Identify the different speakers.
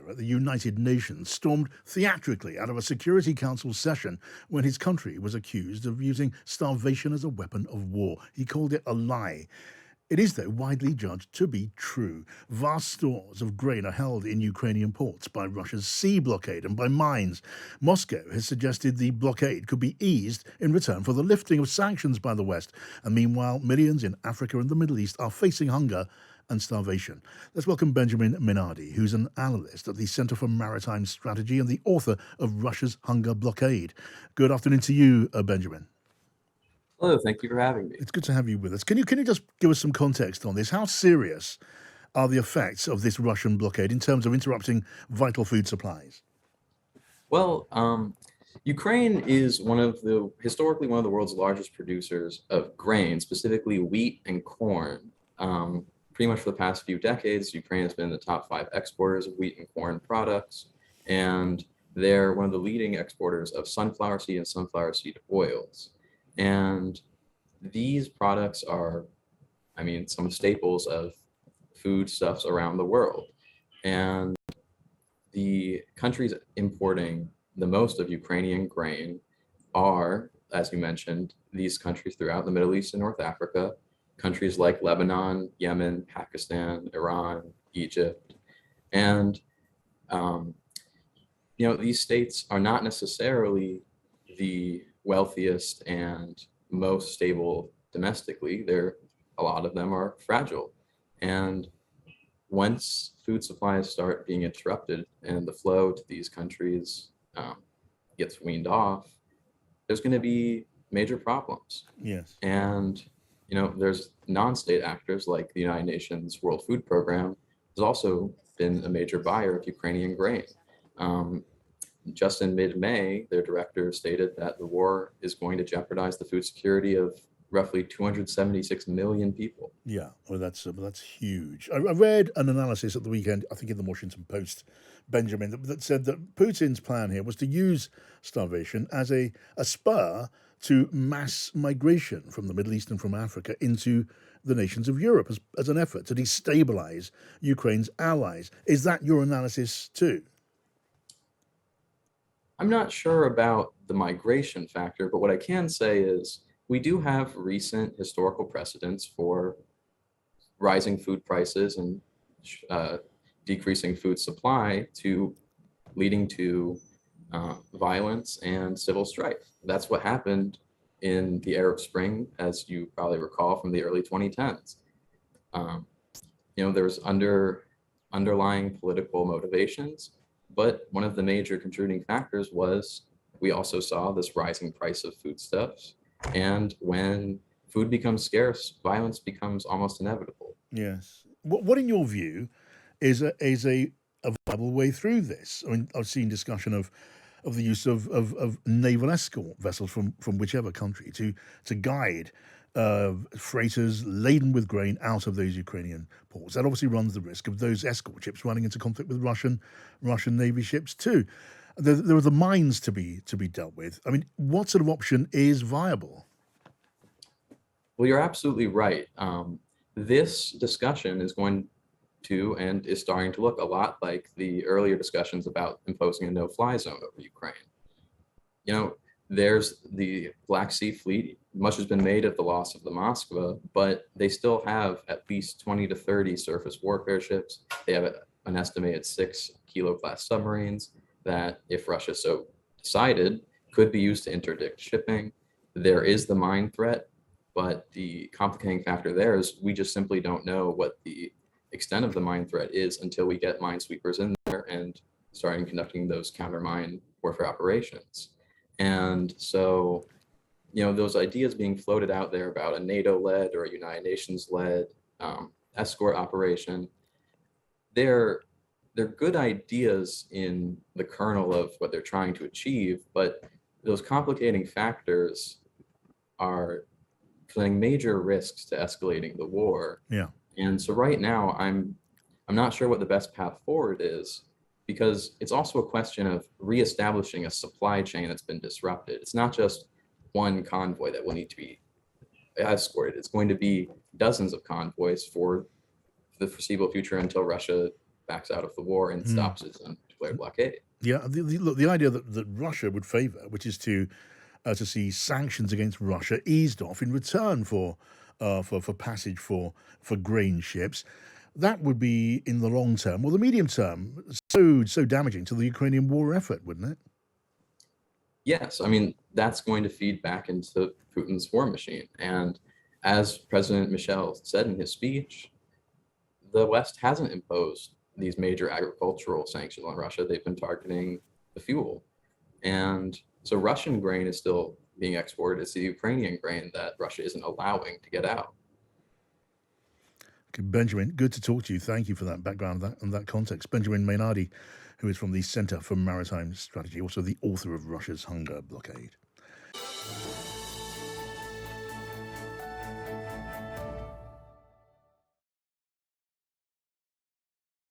Speaker 1: at the United Nations stormed theatrically out of a Security Council session when his country was accused of using starvation as a weapon of war. He called it a lie. It is, though, widely judged to be true. Vast stores of grain are held in Ukrainian ports by Russia's sea blockade and by mines. Moscow has suggested the blockade could be eased in return for the lifting of sanctions by the West. And meanwhile, millions in Africa and the Middle East are facing hunger and starvation. Let's welcome Benjamin Mainardi, who's an analyst at the Centre for Maritime Strategy and the author of Russia's Hunger Blockade. Good afternoon to you, Benjamin.
Speaker 2: Hello, thank you for having me.
Speaker 1: It's good to have you with us. Can you just give us some context on this? How serious are the effects of this Russian blockade in terms of interrupting vital food supplies?
Speaker 2: Well, Ukraine is historically one of the world's largest producers of grain, specifically wheat and corn. Pretty much for the past few decades, Ukraine has been the top 5 exporters of wheat and corn products, and they're one of the leading exporters of sunflower seed and sunflower seed oils. And these products are, some staples of foodstuffs around the world. And the countries importing the most of Ukrainian grain are, as you mentioned, these countries throughout the Middle East and North Africa, countries like Lebanon, Yemen, Pakistan, Iran, Egypt. And, these states are not necessarily the wealthiest and most stable domestically. A lot of them are fragile. And once food supplies start being interrupted and the flow to these countries gets weaned off, there's going to be major problems.
Speaker 1: Yes.
Speaker 2: And, there's non-state actors like the United Nations World Food Program has also been a major buyer of Ukrainian grain. Just in mid-May, their director stated that the war is going to jeopardize the food security of roughly 276 million people.
Speaker 1: Yeah, well, that's huge. I read an analysis at the weekend, I think in the Washington Post, Benjamin, that said that Putin's plan here was to use starvation as a spur to mass migration from the Middle East and from Africa into the nations of Europe as an effort to destabilize Ukraine's allies. Is that your analysis too?
Speaker 2: I'm not sure about the migration factor, but what I can say is we do have recent historical precedents for rising food prices and decreasing food supply leading to violence and civil strife. That's what happened in the Arab Spring, as you probably recall from the early 2010s. There's underlying political motivations, but one of the major contributing factors was we also saw this rising price of foodstuffs. And when food becomes scarce, violence becomes almost inevitable.
Speaker 1: Yes. What in your view, is a viable way through this? I mean, I've seen discussion of the use of naval escort vessels from whichever country to guide freighters laden with grain out of those Ukrainian ports. That obviously runs the risk of those escort ships running into conflict with Russian Navy ships too. There are the mines to be dealt with. I mean, what sort of option is viable?
Speaker 2: Well, you're absolutely right. This discussion is going to and is starting to look a lot like the earlier discussions about imposing a no-fly zone over Ukraine. There's the Black Sea Fleet. Much has been made of the loss of the Moskva, but they still have at least 20 to 30 surface warfare ships. They have an estimated 6 Kilo-class submarines that, if Russia so decided, could be used to interdict shipping. There is the mine threat, but the complicating factor there is we just simply don't know what the extent of the mine threat is until we get minesweepers in there and starting conducting those counter-mine warfare operations. And so, those ideas being floated out there about a NATO-led or a United Nations-led escort operation, they're good ideas in the kernel of what they're trying to achieve, but those complicating factors are presenting major risks to escalating the war.
Speaker 1: Yeah.
Speaker 2: And so right now, I'm not sure what the best path forward is, because it's also a question of reestablishing a supply chain that's been disrupted. It's not just one convoy that will need to be escorted. It's going to be dozens of convoys for the foreseeable future until Russia backs out of the war and stops its undeclared blockade.
Speaker 1: Yeah, look, the idea that Russia would favour, which is to see sanctions against Russia eased off in return for passage for grain ships, that would be in the long term or the medium term so damaging to the Ukrainian war effort, wouldn't it?
Speaker 2: Yes, I mean, that's going to feed back into Putin's war machine. And as President Michel said in his speech, the West hasn't imposed these major agricultural sanctions on Russia. They've been targeting the fuel. And so Russian grain is still being exported. It's the Ukrainian grain that Russia isn't allowing to get out.
Speaker 1: Okay, Benjamin, good to talk to you. Thank you for that background and that context. Benjamin Mainardi, who is from the Center for Maritime Strategy, also the author of Russia's Hunger Blockade.